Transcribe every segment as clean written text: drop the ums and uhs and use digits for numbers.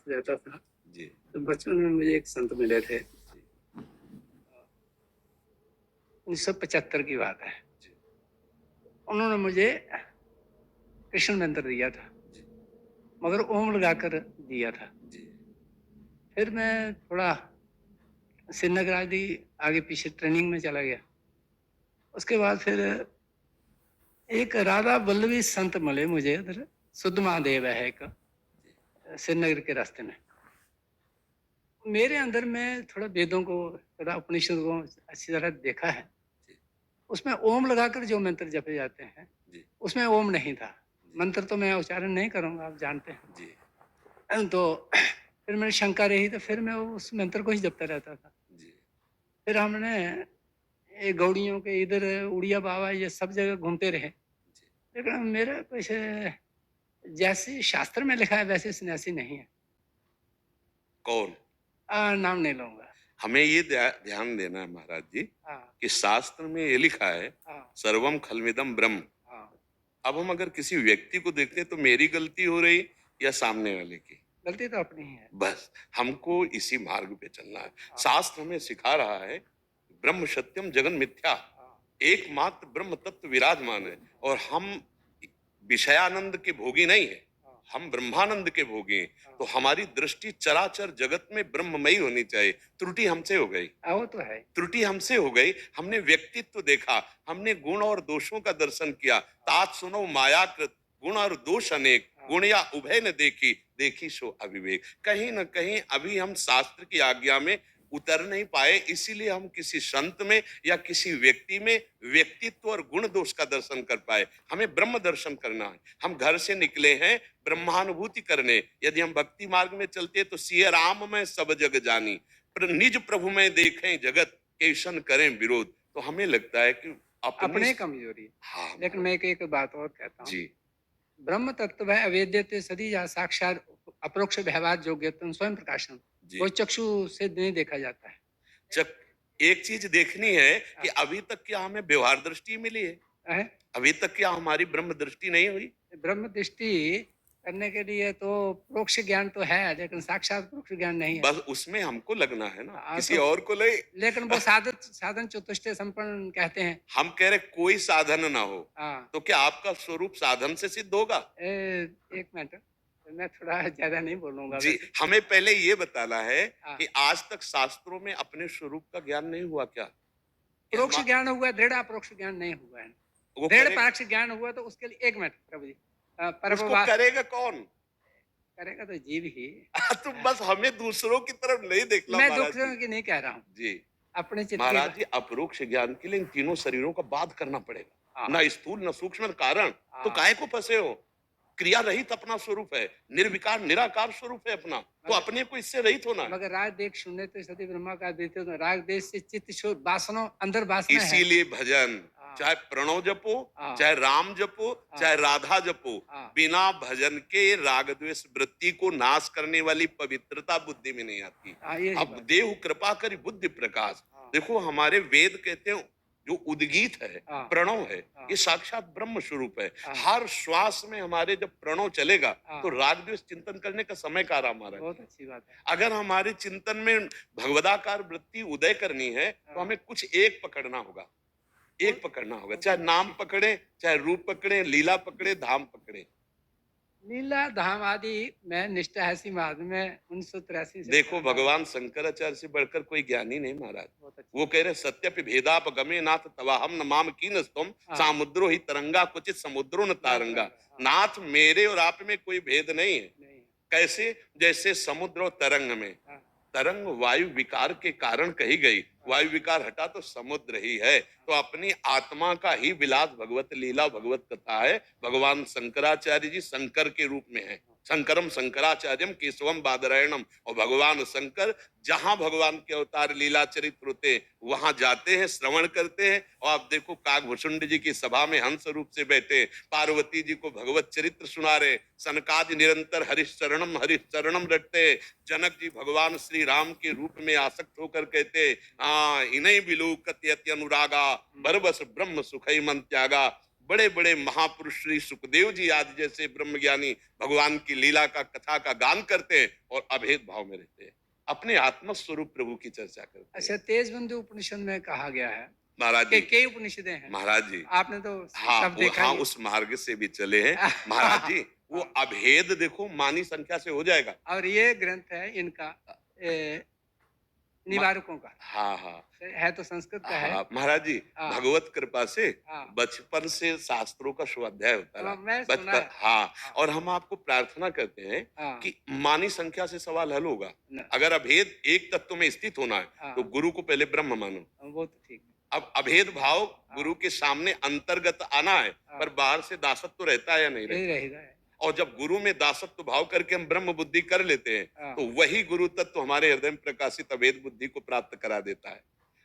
रहता था। जी तो बचपन में मुझे एक संत मिले थे। जी 1975 की बात है। जी उन्होंने मुझे कृष्ण मंत्र दिया था, जी मगर ओम लगाकर दिया था। जी फिर मैं थोड़ा श्रीनगर आदि आगे पीछे ट्रेनिंग में चला गया। उसके बाद फिर एक राधा वल्लभी संत मिले मुझे उधर। सुद्ध महादेव है एक, श्रीनगर के रास्ते में। मेरे अंदर में थोड़ा वेदों को, थोड़ा उपनिषद को अच्छी तरह देखा है। जी उसमें ओम लगाकर जो मंत्र जपे जाते हैं, जी उसमें ओम नहीं था। जी मंत्र तो मैं उच्चारण नहीं करूंगा, आप जानते जी हैं। तो फिर मैंने शंका रही, तो फिर मैं उस मंत्र को ही जपता रहता था। जी फिर हमने ये गौड़ियों के इधर उड़िया बाबा ये सब जगह घूमते रहे, जी लेकिन मेरा कुछ जैसे शास्त्र में लिखा है वैसे सन्यासी नहीं है। कौन? नाम नहीं लूंगा। हमें ये ध्यान देना है महाराज जी हाँ कि शास्त्र में ये लिखा है हाँ सर्वम खलमिदम ब्रह्म। हाँ। अब हम अगर किसी व्यक्ति को देखते हैं तो मेरी गलती हो रही या सामने वाले की? गलती तो अपनी ही है। बस हमको इसी मार्ग पे चलना है। हाँ शास्त्र हमें सिखा रहा है ब्रह्म सत्यम जगन मिथ्या, हाँ एकमात्र ब्रह्म तत्व विराजमान है और हम विषयानंद के भोगी नहीं है, हाँ हम ब्रह्मानंद के भोगी हैं। हाँ। तो हमारी दृष्टि चराचर जगत में ब्रह्ममयी होनी चाहिए। त्रुटि हमसे हो गई, वो तो है। त्रुटि हमसे हो गई। हमने व्यक्तित्व देखा, हमने गुण और दोषों का दर्शन किया। तात सुनो मायाकृत गुण और दोष अनेक, गुण या उभय न देखी, देखी सो अविवेक। कहीं न कहीं अभी हम शास्त्र की आज्ञा में उतर नहीं पाए, इसीलिए हम किसी संत में या किसी व्यक्ति में व्यक्तित्व और गुण दोष का दर्शन कर पाए। हमें ब्रह्म दर्शन करना है। हम घर से निकले हैं ब्रह्मानुभूति करने। यदि हम भक्ति मार्ग में चलते तो सिय राम में सब जग जानी, पर निज प्रभु में देखें जगत केशन करें विरोध। तो हमें लगता है कि अपनी अपने कमजोरी है। हाँ लेकिन महाराज मैं एक बात और कहता हूँ। जी ब्रह्म तत्व है अवेद्यते सदी या साक्षात अप्रोक्ष व्यवहार योग्यतम स्वयं प्रकाशम। जी। वो चक्षु से नहीं देखा जाता है। जब एक चीज देखनी है कि हाँ, अभी तक क्या हमें व्यवहार दृष्टि मिली है? है? अभी तक क्या हमारी ब्रह्म दृष्टि नहीं हुई? ब्रह्म दृष्टि करने के लिए तो प्रोक्ष ज्ञान तो है, लेकिन साक्षात प्रोक्ष ज्ञान नहीं है। बस उसमें हमको लगना है ना, किसी तो और को नहीं। लेकिन वो साधन साधन चतुष्टय संपन्न कहते हैं। हम कह रहे कोई साधन ना हो, हाँ। तो क्या आपका स्वरूप साधन से सिद्ध होगा? एक मिनट, मैं थोड़ा ज्यादा नहीं बोलूंगा जी, वैसे। हमें पहले ये बताना है हाँ। कि आज तक शास्त्रों में अपने स्वरूप का ज्ञान नहीं हुआ क्या? कि प्रोक्ष हम ज्ञान हुआ, दृढ़ अप्रोक्ष ज्ञान नहीं हुआ है। वो दृढ़ करे, परोक्ष ज्ञान हुआ तो उसके लिए एक मिनट प्रभु जी, उसको परमवास करेगा कौन? करेगा तो जीव ही। तो बस हमें दूसरों की तरफ नहीं देखना मैं महाराज दूसरों जी। की नहीं कह रहा हूँ, जी अपने चित्त की। महाराज जी, अपरोक्ष ज्ञान के लिए इन तीनों शरीरों का बाध करना पड़ेगा। हाँ ना स्थूल न सूक्ष्म न कारण। तो हाँ। काहे को फंसे हो? क्रिया रहित अपना स्वरूप है, निर्विकार निराकार स्वरूप है अपना, तो मगर अपने को इससे रहित होना है। मगर राग देख शून्य तो सती ब्रह्मा का देते तो राग देश से चित्त शुद्ध, वासना अंदर वासना है। इसीलिए भजन, हाँ चाहे प्रणव जपो, हाँ चाहे राम जपो, हाँ चाहे राधा जपो, हाँ बिना भजन के राग द्वेष वृत्ति को नाश करने वाली पवित्रता बुद्धि में नहीं आती। हाँ, यही अब बात। देव कृपा करी बुद्धि प्रकाश। हाँ देखो हमारे वेद कहते हैं जो उद्गीत है, हाँ प्रणव है, हाँ ये साक्षात ब्रह्म स्वरूप है। हाँ हर श्वास में हमारे जब प्रणव चलेगा हाँ। तो राग द्वेष चिंतन करने का समय का रहा हमारा। बहुत अच्छी बात है। अगर हमारे चिंतन में भगवदाकार वृत्ति उदय करनी है तो हाँ। हमें कुछ एक पकड़ना होगा, एक पकड़ना होगा। चाहे बहुत नाम अच्छी। पकड़े, चाहे रूप पकड़े, लीला पकड़े, धाम पकड़े। लीला धाम आदि मैं निष्ठा ऐसी मार्ग में 1983 से देखो कर रहा हूँ। भगवान शंकराचार्य से बढ़कर कोई ज्ञानी नहीं महाराज। बहुत अच्छी। वो कह रहे सत्यपि भेदाप गमे नाथ तवाहम न माम कीन स्तम हाँ। सामुद्रो ही तरंगा क्वचित समुद्रो न तारंगा। हाँ। नाथ मेरे और आप में कोई भेद नहीं है। नहीं। कैसे? जैसे समुद्र और तरंग में, हाँ तरंग वायु विकार के कारण कही गई, वायु विकार हटा तो समुद्र ही है। तो अपनी आत्मा का ही विलास भगवत लीला भगवत कथा है। भगवान शंकराचार्य जी शंकर के रूप में है। शंकरम शंकराचार्यम केशवम बादरायणम। और भगवान शंकर जहां भगवान के अवतार लीला चरित्र होते हैं वहां जाते हैं, श्रवण करते हैं। और आप देखो काकभूषुंड जी की सभा में हंस रूप से बैठे, पार्वती जी को भगवत चरित्र सुना रहे, सनकादि निरंतर हरिश चरणम रटते। जनक जी भगवान श्री राम के रूप में आसक्त होकर कहते, हाँ इन्हीं बिलू कत्यति अनुरागा बरबस ब्रह्म सुखई मन त्यागा। बड़े बड़े महापुरुष श्री सुखदेव जी आदि जैसे ब्रह्मज्ञानी भगवान की लीला का कथा का गान करते हैं और अभेद भाव में रहते हैं, अपने आत्म स्वरूप प्रभु की चर्चा करते हैं। अच्छा, तेजबंधु उपनिषद में कहा गया है महाराज कि जी, कई उपनिषदें हैं, महाराज जी, आपने तो हाँ सब देखा हाँ ही है। उस मार्ग से भी चले हैं महाराज जी। वो हाँ। अभेद देखो मानी संख्या से हो जाएगा। और ये ग्रंथ है इनका निवारकों का, हाँ हाँ है तो संस्कृत का है। हाँ महाराज जी, हाँ। भगवत कृपा से हाँ। बचपन से शास्त्रों का स्वाध्याय होता रहा। हाँ, मैं सुना बचपन, है। हाँ, हाँ। और हम आपको प्रार्थना करते हैं हाँ। कि मानी संख्या से सवाल हल होगा। न- अगर अभेद एक तत्व में स्थित होना है हाँ। तो गुरु को पहले ब्रह्म मानो। वो तो ठीक है। अब अभेद भाव गुरु के सामने अंतर्गत आना है, हाँ। पर बाहर से दासत्व रहता है या नहीं रहता? यही रहेगा है। और जब गुरु में दासत्व भाव करके हम ब्रह्म बुद्धि कर लेते हैं हाँ। तो वही गुरु तत्व हमारे हृदय में प्रकाशित अभेद बुद्धि को प्राप्त करा देता है।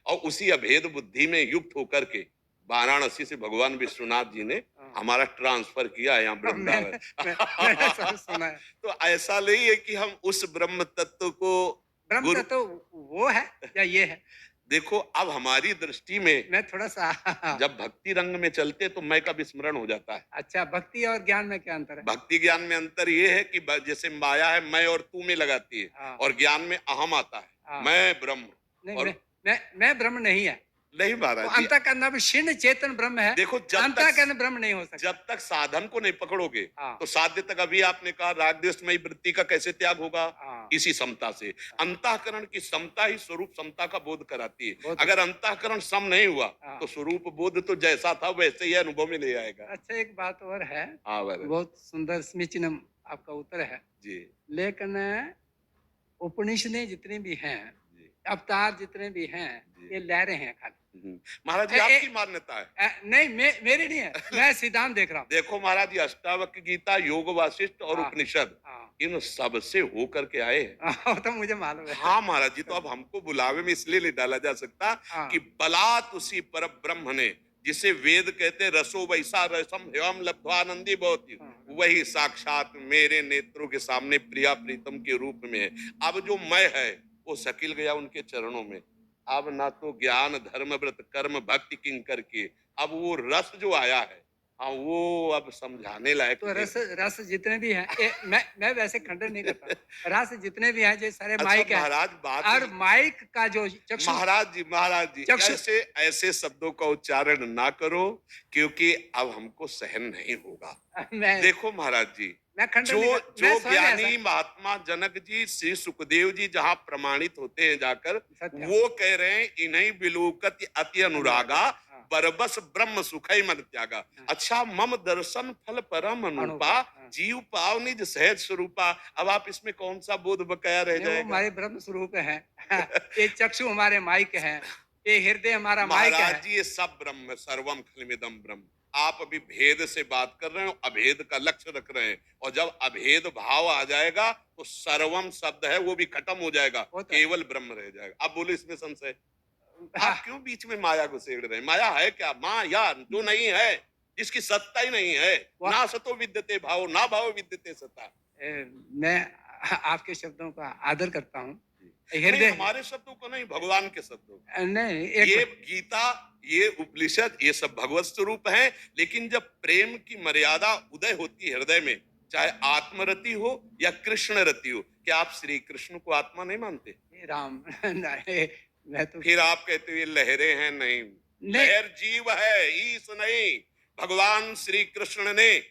और उसी अभेद बुद्धि में युक्त होकर के वाराणसी से भगवान विश्वनाथ जी ने हाँ। हमारा ट्रांसफर किया है यहाँ वृंदावन। मैंने सब सुना है। तो ऐसा नहीं है कि हम उस ब्रह्म तत्व को ब्रह्म गुरु, तत्व वो है या ये है? देखो अब हमारी दृष्टि में मैं थोड़ा सा जब भक्ति रंग में चलते तो मैं का विस्मरण हो जाता है। अच्छा, भक्ति और ज्ञान में क्या अंतर है? भक्ति ज्ञान में अंतर ये है कि जैसे माया है मैं और तू में लगाती है, हाँ। और ज्ञान में अहम आता है, हाँ। मैं ब्रह्म। नहीं, और मैं ब्रह्म नहीं है। नहीं वो महाराज जी, अंतःकरण विशीर्ण चेतन ब्रह्म है। देखो अंतःकरण ब्रह्म नहीं हो सकता। जब तक साधन को नहीं पकड़ोगे हाँ। तो साध्य तक, अभी आपने कहा राग द्वेषमयी वृत्ति का कैसे त्याग होगा? हाँ। इसी समता से। अंतःकरण की समता ही स्वरूप समता का बोध कराती है। बहुत अगर अंतःकरण सम नहीं हुआ हाँ। तो स्वरूप बोध तो जैसा था वैसे ही अनुभव में ले आएगा। अच्छा, एक बात और है, हाँ महाराज बहुत सुंदर समीचीनम आपका उत्तर है, जी लेकिन उपनिषदें जितनी भी हैं, जी अवतार जितने भी हैं, जी। ये लहरें हैं खाली। महाराज जी, ए- ए- आपकी मान्यता है। नहीं, मेरी नहीं है, मैं सिद्धांत देख रहा हूँ। देखो महाराज जी, अष्टावक्र गीता, योग वासिष्ठ और हाँ। उपनिषद हाँ। इन सब से होकर के आए हैं। वो तो मुझे मालूम है। हाँ महाराज जी, तो अब हमको बुलावे में इसलिए नहीं डाला जा सकता हाँ। कि बलात् उसी पर ब्रह्म ने, जिसे वेद कहते रसो वैसा रसम एवं लब्ध्वानंदी भवति, हाँ। वही साक्षात मेरे नेत्रों के सामने प्रिया प्रीतम के रूप में है। अब जो मैं है वो सकिल गया उनके चरणों में। अब ना तो ज्ञान धर्म व्रत कर्म भक्ति किंकर के, अब वो रस जो आया है, हाँ वो अब समझाने लायक तो नहीं। रस जितने भी हैं, मैं वैसे खंडन नहीं करता, रस जितने भी हैं, जो सारे अच्छा माइक है, महाराज, बात और माइक का जो चक्षु, महाराज जी चक्षु- ऐसे ऐसे शब्दों का उच्चारण ना करो, क्योंकि अब हमको सहन नहीं होगा। मैं देखो महाराज जी, मैं खंडन नहीं जो कर- मैं जो स्वयं ज्ञानी ऐसा- महात्मा जनक जी श्री सुखदेव जी जहाँ प्रमाणित होते हैं जाकर, सत्य। वो कह रहे हैं इन्हीं बिलोकत अति अनुरागा, हाँ। बरबस ब्रह्म सुखई मन त्यागा। हाँ। अच्छा, मम दर्शन फल परम अनुपा, हाँ। जीव पाव निज सहज स्वरूपा। अब आप इसमें कौन सा बोध बकाया रह नहीं, वो जाएगा? हमारे ब्रह्म स्वरूप है। ये चक्षु हमारे माइक है, ये हृदय हमारा माइक है। महाराज जी, ये सब ब्रह्म, सर्वम खलमिदम ब्रह्म। आप अभी भेद से बात कर रहे हो, अभेद का लक्ष्य रख रहे हैं, और जब अभेद भाव आ जाएगा तो सर्वम शब्द है वो भी खत्म हो जाएगा, वो तो- केवल ब्रह्म रह जाएगा। अब बोलो इसमें संशय? हाँ। आप क्यों बीच में माया को छेड़ रहे हैं? माया है क्या? माया जो नहीं है, जिसकी सत्ता ही नहीं है। ना सतो विद्यते भाव, ना भाव विद्यते सत्ता। मैं आपके शब्दों का आदर करता हूँ। नहीं, हृदय हमारे शब्दों को नहीं, भगवान के शब्दों को। नहीं, ये एक गीता, ये उपनिषद, ये सब भगवत स्वरूप है। लेकिन जब प्रेम की मर्यादा उदय होती है हृदय में, चाहे आत्मरति हो या कृष्ण रति हो, क्या आप श्री कृष्ण को आत्मा नहीं मानते? राम नहीं, मैं तो फिर आप कहते हो ये लहरें हैं। नहीं, लहर जीव है, ईश नहीं। भगवान श्री कृष्ण ने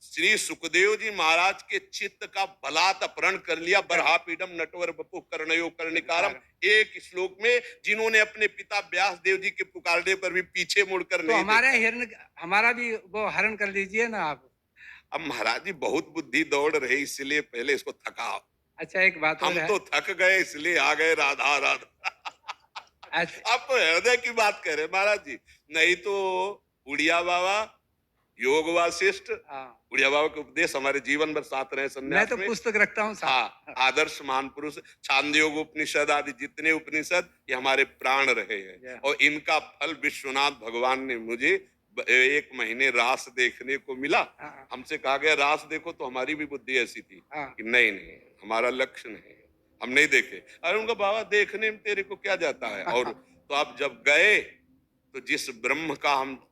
श्री सुखदेव जी महाराज के चित्त का बलात् अपहरण कर लिया। बरहापीडम नटवर बपु कर्णयो कर्णिकारम, एक श्लोक में, जिन्होंने अपने पिता व्यास देव जी के पुकारने पर भी पीछे मुड़कर तो नहीं हमारा भी वो हरण कर लीजिए ना आप। अब महाराज जी, बहुत बुद्धि दौड़ रही, इसलिए पहले इसको थकाओ। अच्छा, एक बात और हम है। तो थक गए, इसलिए आ गए राधा राधा। अच्छा, आप तो हृदय की बात कर रहे महाराज जी, नहीं तो उड़िया बाबा, योग वासिष्ठ, हाँ, उड़िया बाबा के उपदेश हमारे जीवन भर साथ रहे मैं संन्यास तो में। पुस्तक रखता हूँ साथ। हाँ, आदर्श महान पुरुष, छांदयोग उपनिषद आदि जितने उपनिषद, ये हमारे प्राण रहे हैं। और इनका फल विश्वनाथ भगवान ने मुझे 1 महीने रास देखने को मिला। हाँ। हमसे कहा गया रास देखो, तो हमारी भी बुद्धि ऐसी थी हाँ। कि नहीं नहीं, हमारा लक्ष्य नहीं, हम नहीं देखे। अरे उनका बाबा, देखने में तेरे को क्या जाता है? और तो आप जब गए तो जिस ब्रह्म का हम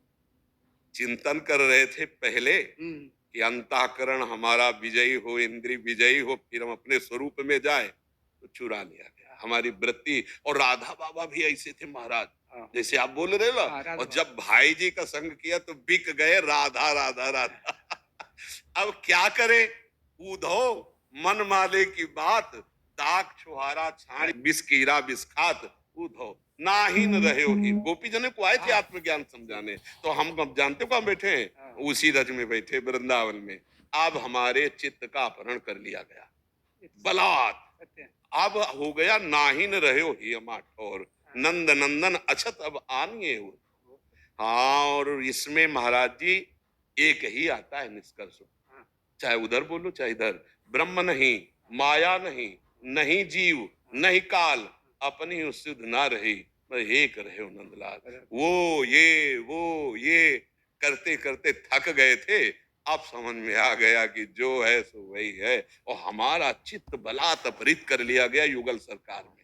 चिंतन कर रहे थे पहले हम्म, कि अंतःकरण हमारा विजयी हो, इंद्रिय विजयी हो, फिर हम अपने स्वरूप में जाए, तो चुरा लिया गया हमारी वृत्ति। और राधा बाबा भी ऐसे थे महाराज, हाँ जैसे आप बोल रहे हो ना। हाँ, राधा और बाबा। जब भाई जी का संग किया तो बिक गए, राधा राधा राधा। अब क्या करे, उधो मन माले की बात, दाग छुहारा छाण बिस कीरा बिस खात, उधो नाही न रहे हो ही। गोपी जने को आए थे हाँ आत्मज्ञान समझाने, तो हम अब जानते हो कहाँ बैठे हैं, हाँ, उसी रज में बैठे वृंदावन में। अब हमारे चित्त का अपहरण कर लिया गया ये तो बलात्। सत्य है। अब हो गया नाही न रहे हो ही अमा ठोर, नंद नंदन अछत अब आनिए हो। हाँ, और इसमें महाराज जी एक ही आता है निष्कर्ष, हाँ चाहे उधर बोलो चाहे इधर, ब्रह्म नहीं, माया नहीं, नहीं जीव, नहीं काल, अपनी सुध ना रही, मैं एक रहे हो नंदलाल। वो ये करते करते थक गए थे। अब समझ में आ गया कि जो है सो वही है, और हमारा चित्त बलात् अपहृत कर लिया गया युगल सरकार में।